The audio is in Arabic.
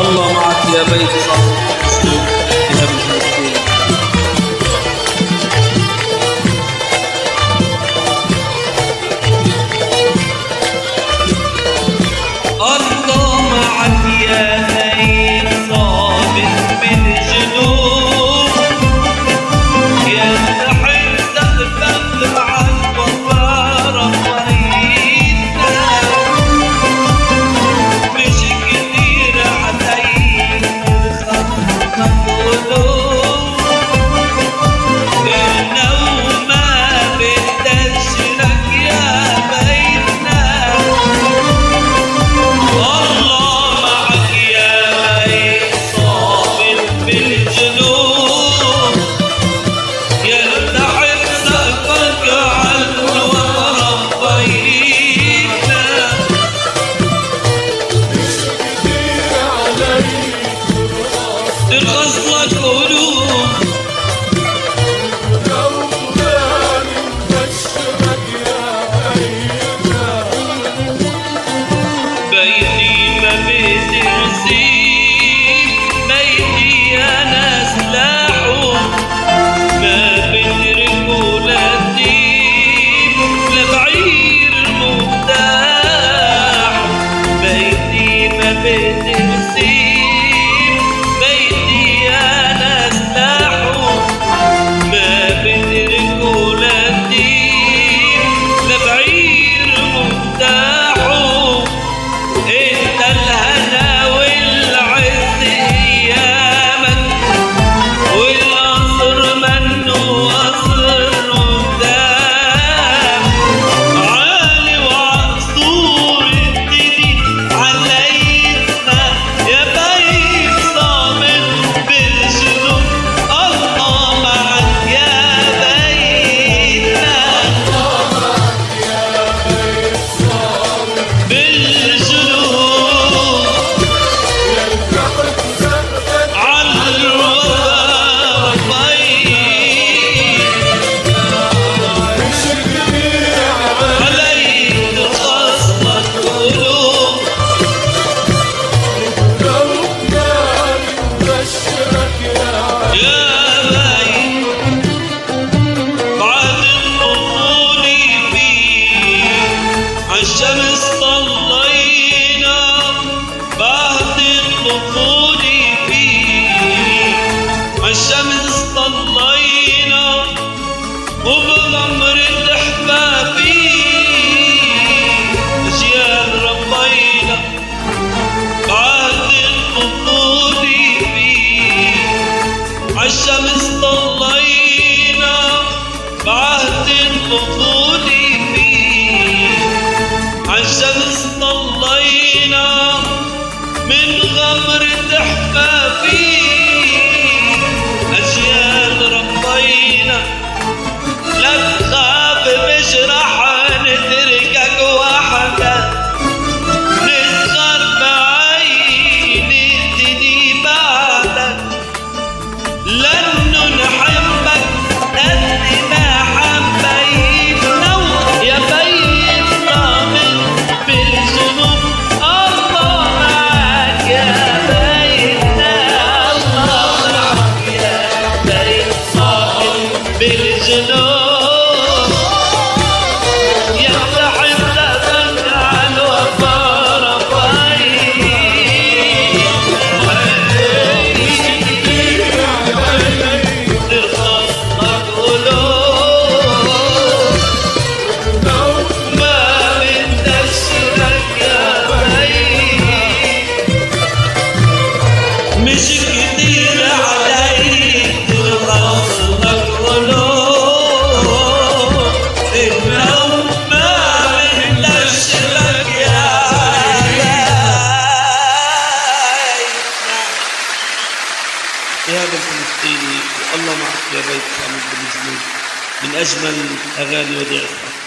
الله معك يا بيت صاحب إيهاب الفلسطيني. الله معك يا بيت صابت بالجنوب، يا تحت سقفك مع الوفا ربيتنا، مش كتير عليك الخطة قلوب، النوم ما بتشرك يا بيتنا. الله معك يا بيت صابت بالجنوب، يرتحل سقفك عالوفا ربيتنا، ترخص لك قلوب بيتي ما بترسيك، بيتي أنا سلاحه ما بترك ولادي لبعير المفتاح، بيتي ما بترسيك، بيتي أنا سلاحه ما بترك ولادي لبعير مفتاحه، انت الهنا والعز ايامك، والقصر منه قصر قدام، عالي وعصور الدنيا عليتنا يا بيت صامت بالجنوب. الله معك يا بيتنا بالجنوب، الشمس طلينا بعد الطفول فيه، الشمس طلينا وبغمر الحباب فيه، أجيال ربينا بعد الطفول فيه، الشمس طلينا بعد الطفول فيه، الشمس طلينا من غمر تحفى فيه، أجيال ربينا لا تخاف مش راح نتركك وحدك، نسهر بعين الدنيا بعدك، لأنه نحبك قد ما حبيتنا يا بيت صامت بالجنوب. الله معك يا بيتنا، الله معك يا بيت صامت بالجنوب، يرتحل سقفك عالوفا ربيتنا، ترخص لك قلوب ما بتشرك يا بيت، مش كتير عليك ترخص لك قلوب، النوم ما بتشرك يا بيت. إيهاب الفلسطيني، والله معك يا بيت صامت بالجنوب، من أجمل أغاني وديع الصف.